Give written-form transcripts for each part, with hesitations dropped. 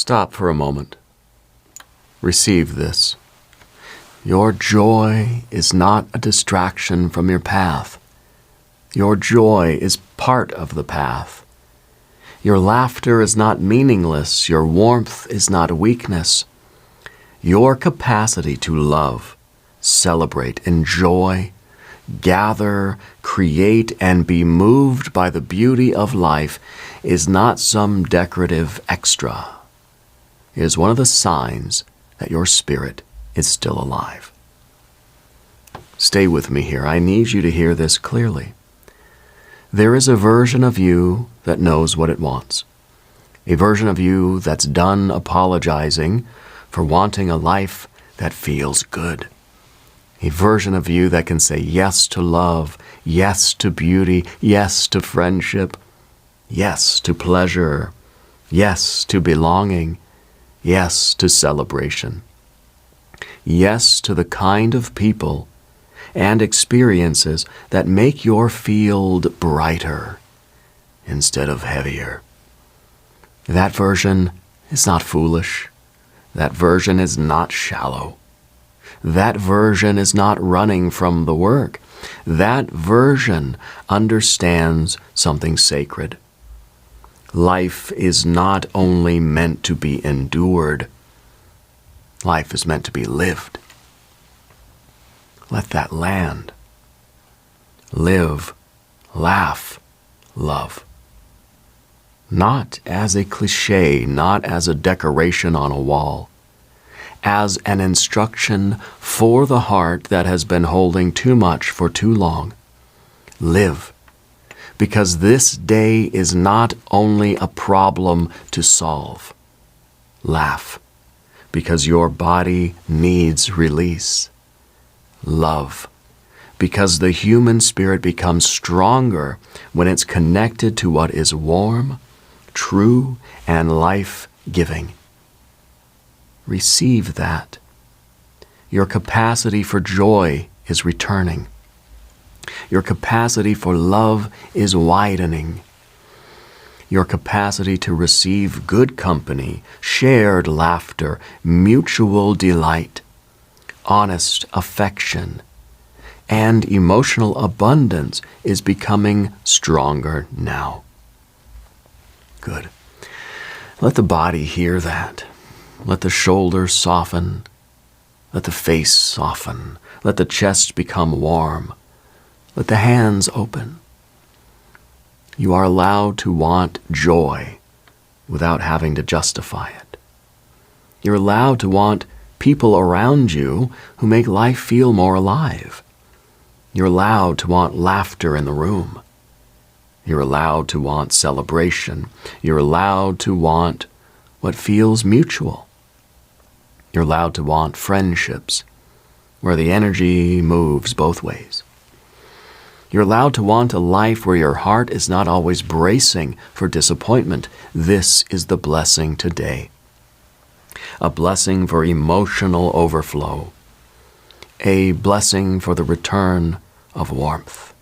Stop for a moment. Receive this. Your joy is not a distraction from your path. Your joy is part of the path. Your laughter is not meaningless. Your warmth is not weakness. Your capacity to love, celebrate, enjoy, gather, create, and be moved by the beauty of life is not some decorative extra. It is one of the signs that your spirit is still alive. Stay with me here. I need you to hear this clearly. There is a version of you that knows what it wants. A version of you that's done apologizing for wanting a life that feels good. A version of you that can say yes to love, yes to beauty, yes to friendship, yes to pleasure, yes to belonging, yes to celebration, yes to the kind of people and experiences that make your field brighter instead of heavier. That version is not foolish. That version is not shallow. That version is not running from the work. That version understands something sacred. Life is not only meant to be endured. Life is meant to be lived. Let that land. Live, laugh, love. Not as a cliché, not as a decoration on a wall, as an instruction for the heart that has been holding too much for too long. Live, because this day is not only a problem to solve. Laugh, because your body needs release. Love, because the human spirit becomes stronger when it's connected to what is warm, true, and life-giving. Receive that. Your capacity for joy is returning. Your capacity for love is widening. Your capacity to receive good company, shared laughter, mutual delight, honest affection, and emotional abundance is becoming stronger now. Good. Let the body hear that. Let the shoulders soften. Let the face soften. Let the chest become warm. Let the hands open. You are allowed to want joy without having to justify it. You're allowed to want people around you who make life feel more alive. You're allowed to want laughter in the room. You're allowed to want celebration. You're allowed to want what feels mutual. You're allowed to want friendships where the energy moves both ways. You're allowed to want a life where your heart is not always bracing for disappointment. This is the blessing today. A blessing for emotional overflow. A blessing for the return of warmth.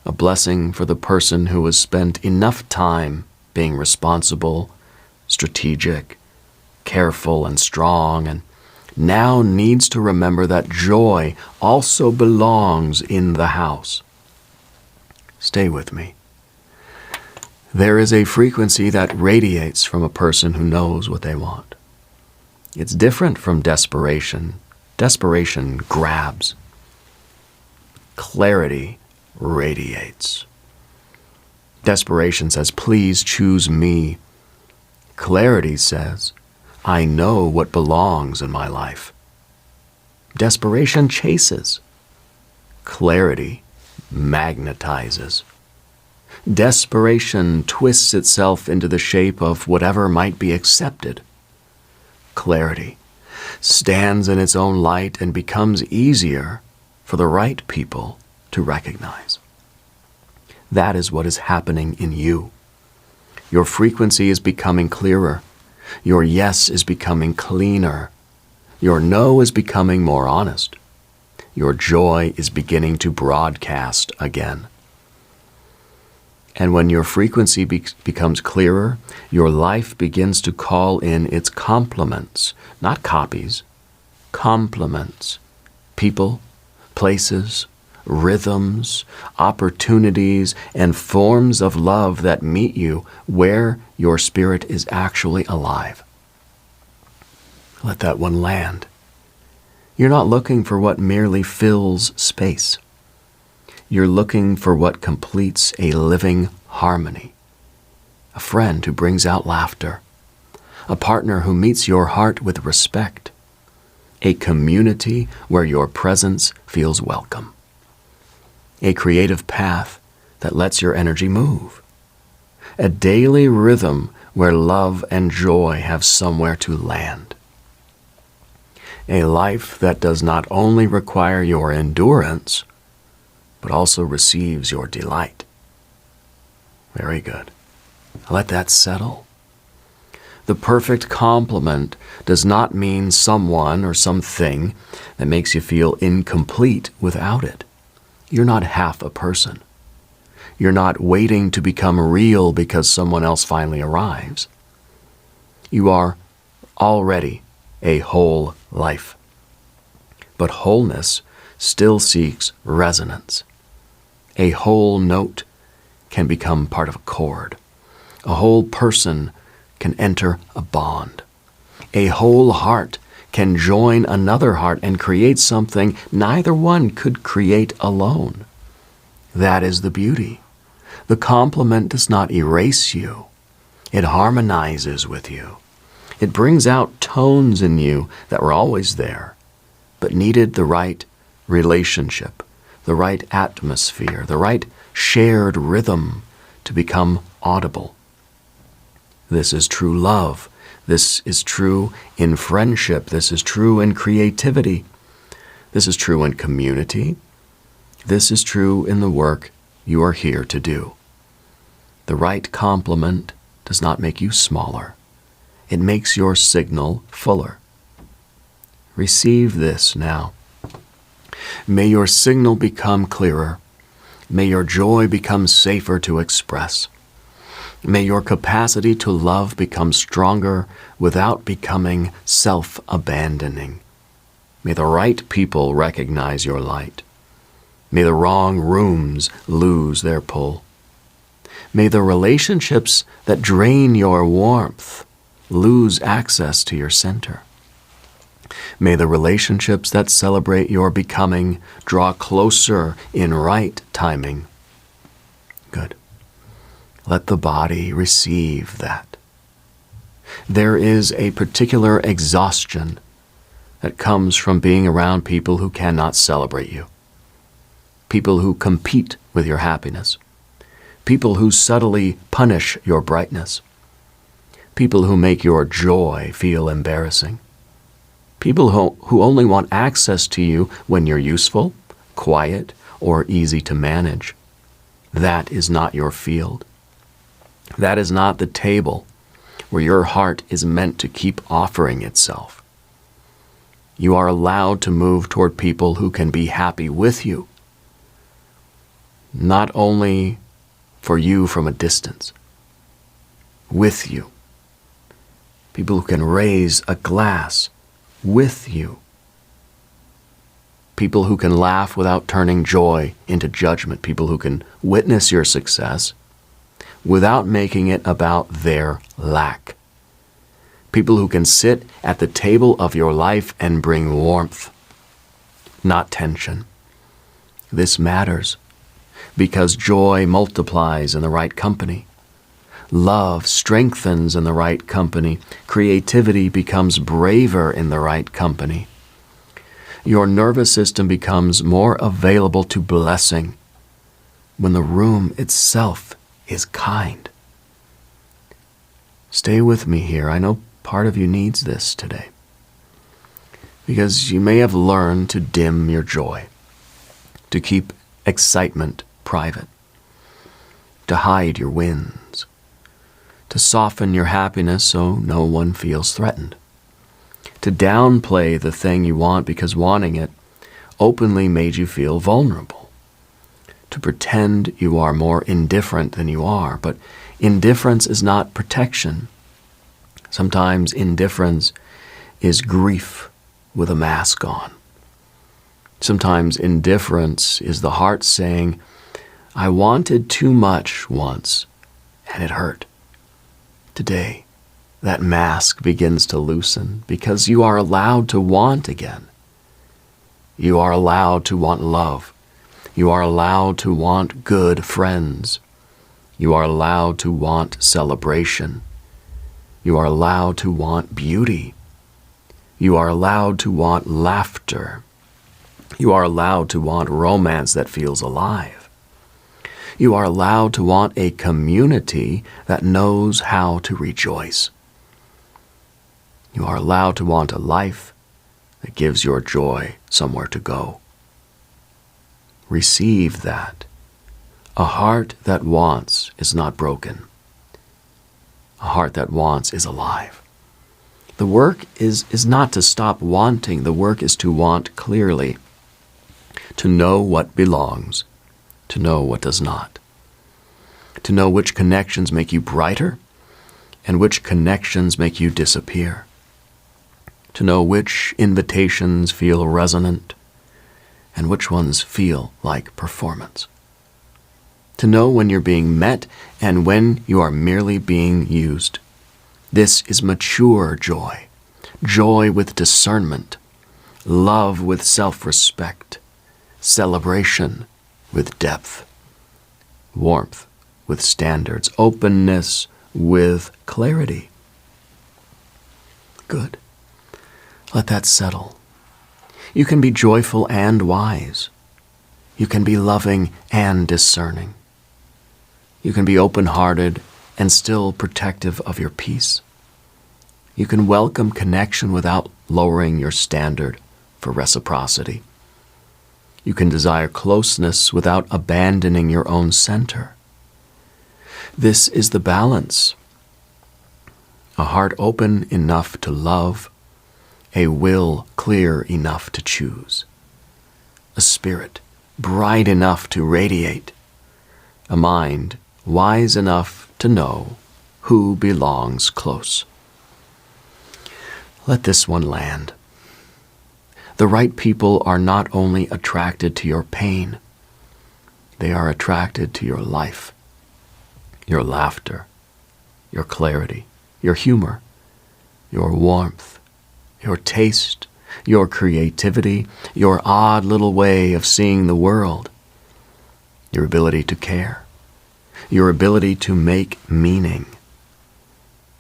A blessing for the person who has spent enough time being responsible, strategic, careful, and strong, and now needs to remember that joy also belongs in the house. Stay with me. There is a frequency that radiates from a person who knows what they want. It's different from desperation. Desperation grabs. Clarity radiates. Desperation says, please choose me. Clarity says, I know what belongs in my life. Desperation chases. Clarity magnetizes. Desperation twists itself into the shape of whatever might be accepted. Clarity stands in its own light and becomes easier for the right people to recognize. That is what is happening in you. Your frequency is becoming clearer. Your yes is becoming cleaner. Your no is becoming more honest. Your joy is beginning to broadcast again. And when your frequency becomes clearer, your life begins to call in its complements, not copies, complements. People, places, rhythms, opportunities, and forms of love that meet you where your spirit is actually alive. Let that one land. You're not looking for what merely fills space. You're looking for what completes a living harmony. A friend who brings out laughter. A partner who meets your heart with respect. A community where your presence feels welcome. A creative path that lets your energy move. A daily rhythm where love and joy have somewhere to land. A life that does not only require your endurance, but also receives your delight. Very good. Let that settle. The perfect complement does not mean someone or something that makes you feel incomplete without it. You're not half a person. You're not waiting to become real because someone else finally arrives. You are already a whole life. But wholeness still seeks resonance. A whole note can become part of a chord. A whole person can enter a bond. A whole heart can join another heart and create something neither one could create alone. That is the beauty. The complement does not erase you. It harmonizes with you. It brings out tones in you that were always there, but needed the right relationship, the right atmosphere, the right shared rhythm to become audible. This is true love. This is true in friendship. This is true in creativity. This is true in community. This is true in the work you are here to do. The right complement does not make you smaller. It makes your signal fuller. Receive this now. May your signal become clearer. May your joy become safer to express. May your capacity to love become stronger without becoming self-abandoning. May the right people recognize your light. May the wrong rooms lose their pull. May the relationships that drain your warmth lose access to your center. May the relationships that celebrate your becoming draw closer in right timing. Good. Let the body receive that. There is a particular exhaustion that comes from being around people who cannot celebrate you. People who compete with your happiness. People who subtly punish your brightness. People who make your joy feel embarrassing. People who only want access to you when you're useful, quiet, or easy to manage. That is not your field. That is not the table where your heart is meant to keep offering itself. You are allowed to move toward people who can be happy with you, not only for you from a distance, with you. People who can raise a glass with you. People who can laugh without turning joy into judgment. People who can witness your success without making it about their lack. People who can sit at the table of your life and bring warmth, not tension. This matters because joy multiplies in the right company. Love strengthens in the right company. Creativity becomes braver in the right company. Your nervous system becomes more available to blessing when the room itself is kind. Stay with me here. I know part of you needs this today, because you may have learned to dim your joy, to keep excitement private, to hide your wins, to soften your happiness so no one feels threatened, to downplay the thing you want because wanting it openly made you feel vulnerable, to pretend you are more indifferent than you are. But indifference is not protection. Sometimes indifference is grief with a mask on. Sometimes indifference is the heart saying, I wanted too much once, and it hurt. Today, that mask begins to loosen because you are allowed to want again. You are allowed to want love. You are allowed to want good friends. You are allowed to want celebration. You are allowed to want beauty. You are allowed to want laughter. You are allowed to want romance that feels alive. You are allowed to want a community that knows how to rejoice. You are allowed to want a life that gives your joy somewhere to go. Receive that. A heart that wants is not broken. A heart that wants is alive. The work is not to stop wanting. The work is to want clearly, to know what belongs, to know what does not, to know which connections make you brighter and which connections make you disappear, to know which invitations feel resonant and which ones feel like performance, to know when you're being met and when you are merely being used. This is mature joy, joy with discernment, love with self-respect, celebration with depth, warmth with standards, openness with clarity. Good. Let that settle. You can be joyful and wise. You can be loving and discerning. You can be open-hearted and still protective of your peace. You can welcome connection without lowering your standard for reciprocity. You can desire closeness without abandoning your own center. This is the balance. A heart open enough to love, a will clear enough to choose, a spirit bright enough to radiate, a mind wise enough to know who belongs close. Let this one land. The right people are not only attracted to your pain, they are attracted to your life, your laughter, your clarity, your humor, your warmth, your taste, your creativity, your odd little way of seeing the world, your ability to care, your ability to make meaning,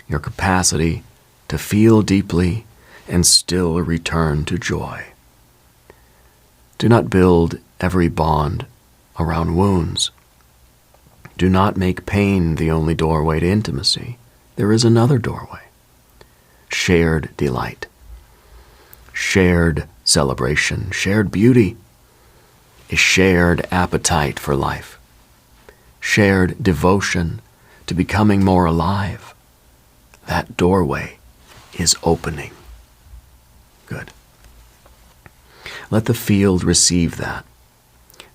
your capacity to feel deeply and still return to joy. Do not build every bond around wounds. Do not make pain the only doorway to intimacy. There is another doorway. Shared delight, shared celebration, shared beauty, a shared appetite for life, shared devotion to becoming more alive. That doorway is opening. Good. Let the field receive that.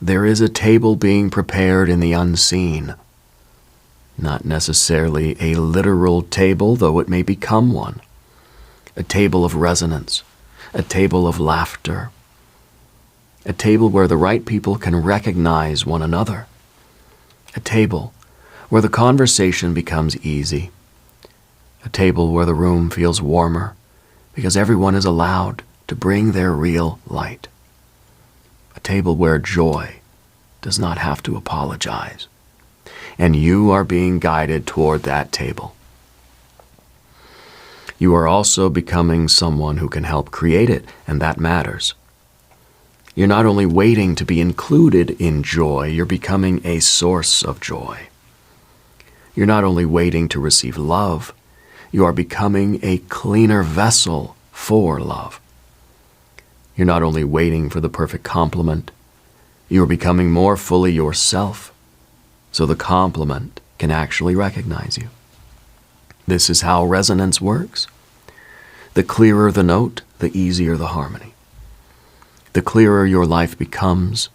There is a table being prepared in the unseen. Not necessarily a literal table, though it may become one. A table of resonance, a table of laughter, a table where the right people can recognize one another, a table where the conversation becomes easy, a table where the room feels warmer because everyone is allowed to bring their real light, a table where joy does not have to apologize, and you are being guided toward that table. You are also becoming someone who can help create it, and that matters. You're not only waiting to be included in joy, you're becoming a source of joy. You're not only waiting to receive love, you are becoming a cleaner vessel for love. You're not only waiting for the perfect compliment, you are becoming more fully yourself, so the compliment can actually recognize you. This is how resonance works. The clearer the note, the easier the harmony. The clearer your life becomes,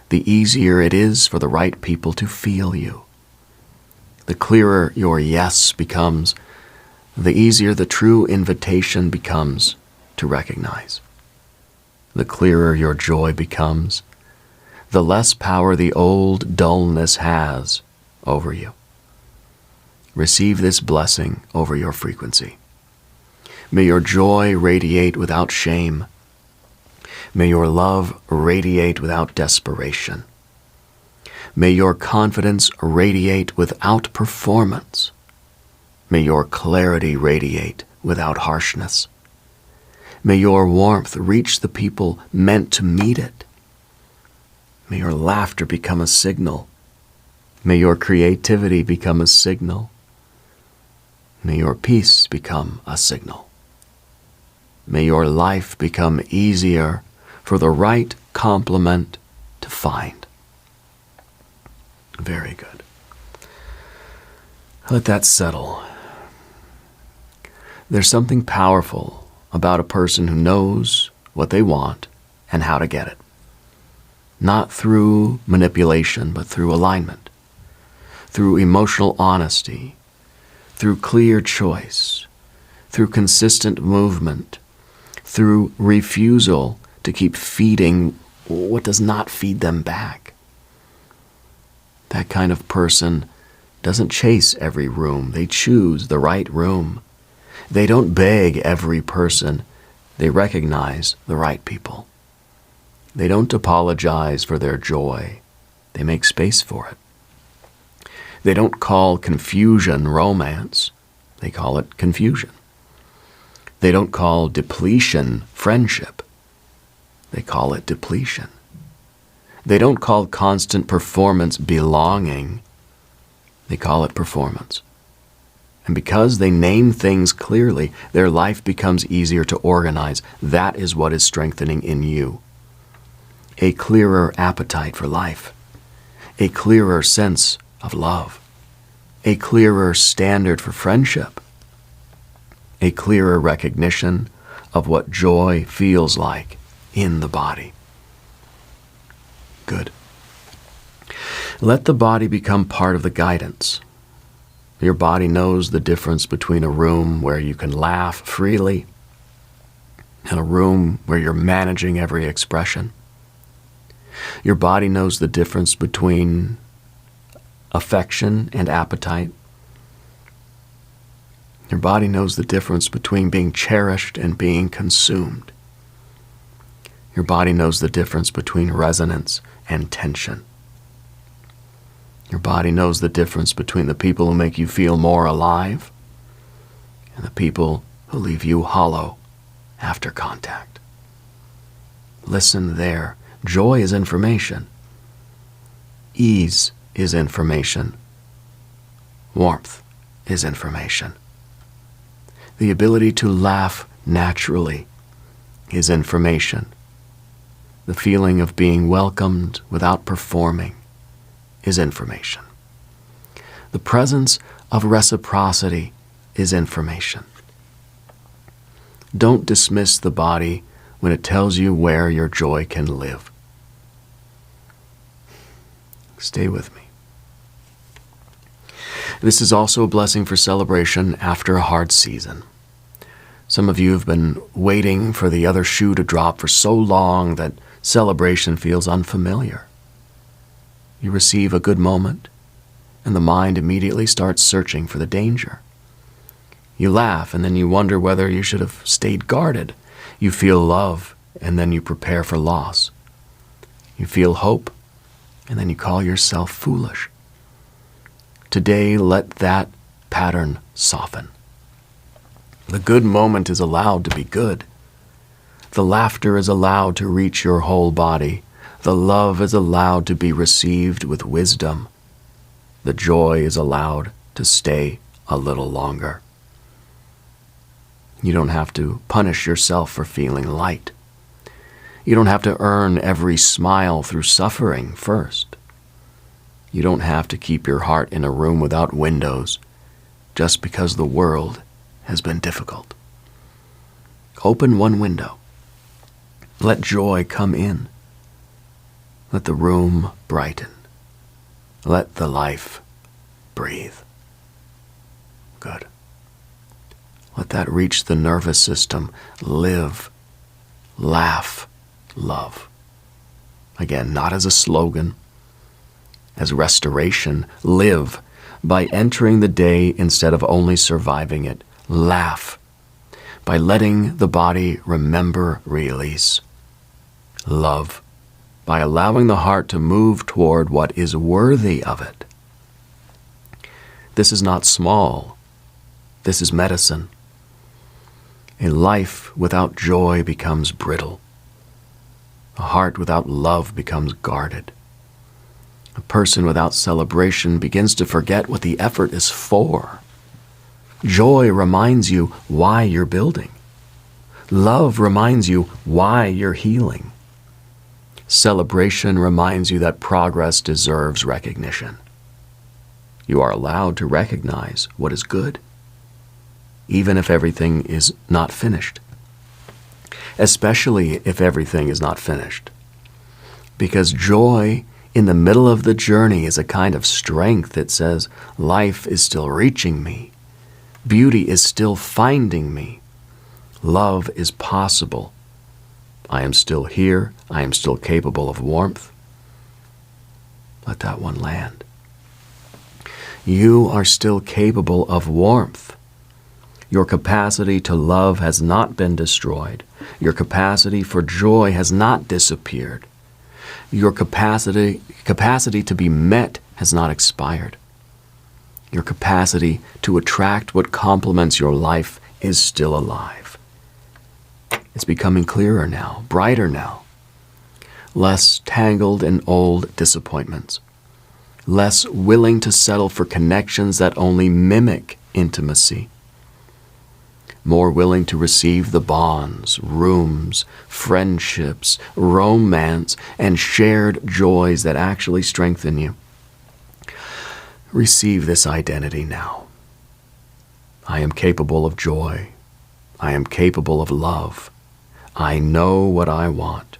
the easier it is for the right people to feel you. The clearer your yes becomes, the easier the true invitation becomes to recognize. The clearer your joy becomes, the less power the old dullness has over you. Receive this blessing over your frequency. May your joy radiate without shame. May your love radiate without desperation. May your confidence radiate without performance. May your clarity radiate without harshness. May your warmth reach the people meant to meet it. May your laughter become a signal. May your creativity become a signal. May your peace become a signal. May your life become easier for the right complement to find. Very good. Let that settle. There's something powerful about a person who knows what they want and how to get it. Not through manipulation, but through alignment, through emotional honesty, through clear choice, through consistent movement, through refusal to keep feeding what does not feed them back. That kind of person doesn't chase every room. They choose the right room. They don't beg every person. They recognize the right people. They don't apologize for their joy. They make space for it. They don't call confusion romance. They call it confusion. They don't call depletion friendship. They call it depletion. They don't call constant performance belonging. They call it performance. And because they name things clearly, their life becomes easier to organize. That is what is strengthening in you. A clearer appetite for life. A clearer sense of love. A clearer standard for friendship. A clearer recognition of what joy feels like in the body. Good. Let the body become part of the guidance. Your body knows the difference between a room where you can laugh freely and a room where you're managing every expression. Your body knows the difference between affection and appetite. Your body knows the difference between being cherished and being consumed. Your body knows the difference between resonance and tension. Your body knows the difference between the people who make you feel more alive and the people who leave you hollow after contact. Listen there. Joy is information. Ease is information. Warmth is information. The ability to laugh naturally is information. The feeling of being welcomed without performing is information. The presence of reciprocity is information. Don't dismiss the body when it tells you where your joy can live. Stay with me. This is also a blessing for celebration after a hard season. Some of you have been waiting for the other shoe to drop for so long that celebration feels unfamiliar. You receive a good moment, and the mind immediately starts searching for the danger. You laugh, and then you wonder whether you should have stayed guarded. You feel love, and then you prepare for loss. You feel hope, and then you call yourself foolish. Today, let that pattern soften. The good moment is allowed to be good. The laughter is allowed to reach your whole body. The love is allowed to be received with wisdom. The joy is allowed to stay a little longer. You don't have to punish yourself for feeling light. You don't have to earn every smile through suffering first. You don't have to keep your heart in a room without windows just because the world has been difficult. Open one window. Let joy come in. Let the room brighten. Let the life breathe. Good. Let that reach the nervous system. Live, laugh, love. Again, not as a slogan, as restoration. Live by entering the day instead of only surviving it. Laugh by letting the body remember release. Love by allowing the heart to move toward what is worthy of it. This is not small. This is medicine. A life without joy becomes brittle. A heart without love becomes guarded. A person without celebration begins to forget what the effort is for. Joy reminds you why you're building. Love reminds you why you're healing. Celebration reminds you that progress deserves recognition. You are allowed to recognize what is good, even if everything is not finished. Especially if everything is not finished. Because joy in the middle of the journey is a kind of strength that says, life is still reaching me. Beauty is still finding me. Love is possible. I am still here. I am still capable of warmth. Let that one land. You are still capable of warmth. Your capacity to love has not been destroyed. Your capacity for joy has not disappeared. Your capacity to be met has not expired. Your capacity to attract what complements your life is still alive. It's becoming clearer now, brighter now, less tangled in old disappointments, less willing to settle for connections that only mimic intimacy, more willing to receive the bonds, rooms, friendships, romance, and shared joys that actually strengthen you. Receive this identity now. I am capable of joy. I am capable of love. I know what I want.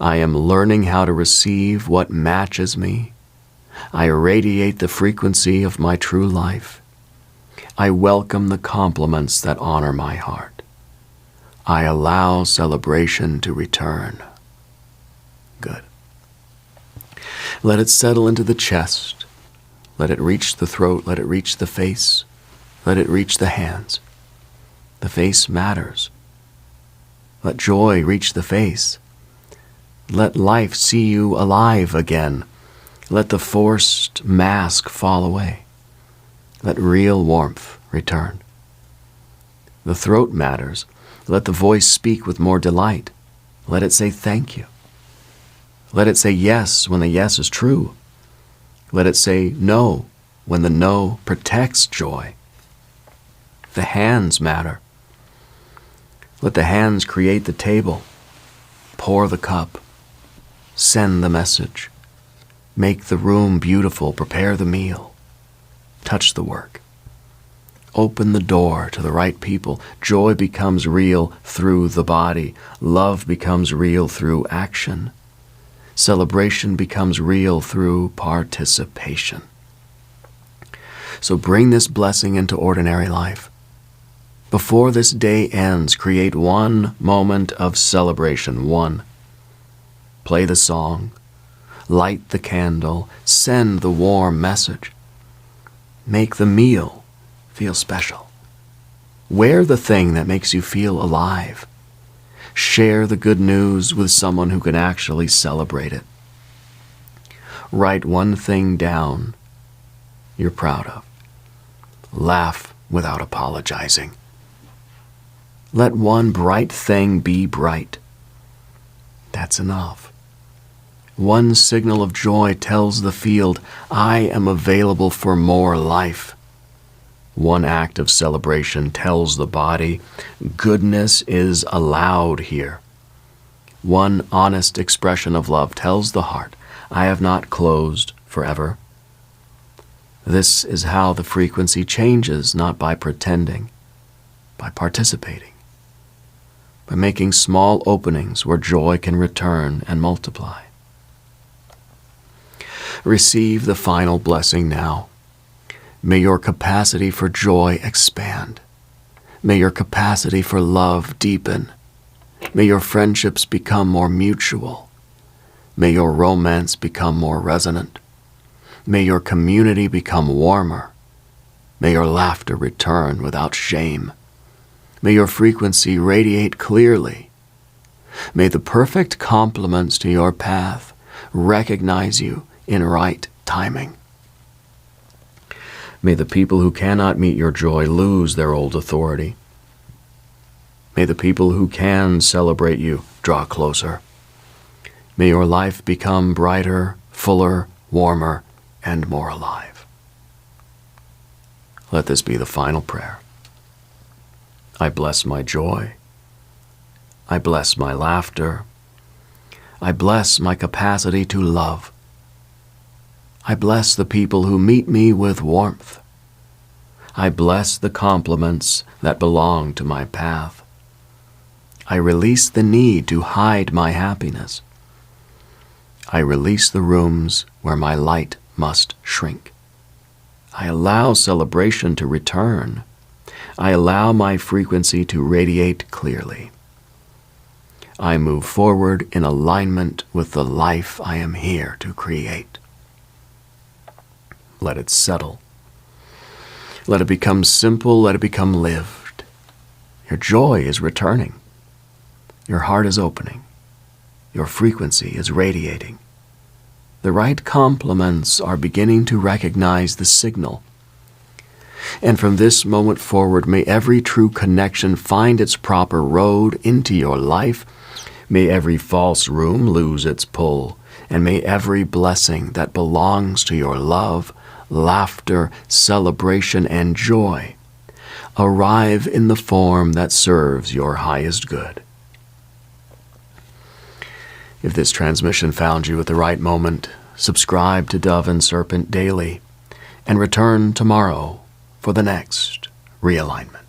I am learning how to receive what matches me. I radiate the frequency of my true life. I welcome the compliments that honor my heart. I allow celebration to return. Good. Let it settle into the chest. Let it reach the throat. Let it reach the face. Let it reach the hands. The face matters. Let joy reach the face. Let life see you alive again. Let the forced mask fall away. Let real warmth return. The throat matters. Let the voice speak with more delight. Let it say thank you. Let it say yes when the yes is true. Let it say no when the no protects joy. The hands matter. Let the hands create the table. Pour the cup. Send the message. Make the room beautiful. Prepare the meal. Touch the work. Open the door to the right people. Joy becomes real through the body. Love becomes real through action. Celebration becomes real through participation. So bring this blessing into ordinary life. Before this day ends, create one moment of celebration. One. Play the song. Light the candle. Send the warm message. Make the meal feel special. Wear the thing that makes you feel alive. Share the good news with someone who can actually celebrate it. Write one thing down you're proud of. Laugh without apologizing. Let one bright thing be bright. That's enough. One signal of joy tells the field, I am available for more life. One act of celebration tells the body, goodness is allowed here. One honest expression of love tells the heart, I have not closed forever. This is how the frequency changes, not by pretending, by participating, by making small openings where joy can return and multiply. Receive the final blessing now. May your capacity for joy expand. May your capacity for love deepen. May your friendships become more mutual. May your romance become more resonant. May your community become warmer. May your laughter return without shame. May your frequency radiate clearly. May the perfect complements to your path recognize you in right timing. May the people who cannot meet your joy lose their old authority. May the people who can celebrate you draw closer. May your life become brighter, fuller, warmer, and more alive. Let this be the final prayer. I bless my joy. I bless my laughter. I bless my capacity to love. I bless the people who meet me with warmth. I bless the compliments that belong to my path. I release the need to hide my happiness. I release the rooms where my light must shrink. I allow celebration to return. I allow my frequency to radiate clearly. I move forward in alignment with the life I am here to create. Let it settle. Let it become simple. Let it become lived. Your joy is returning. Your heart is opening. Your frequency is radiating. The right complements are beginning to recognize the signal. And from this moment forward, may every true connection find its proper road into your life. May every false room lose its pull. And may every blessing that belongs to your love, laughter, celebration, and joy arrive in the form that serves your highest good. If this transmission found you at the right moment, subscribe to Dove and Serpent daily and return tomorrow for the next realignment.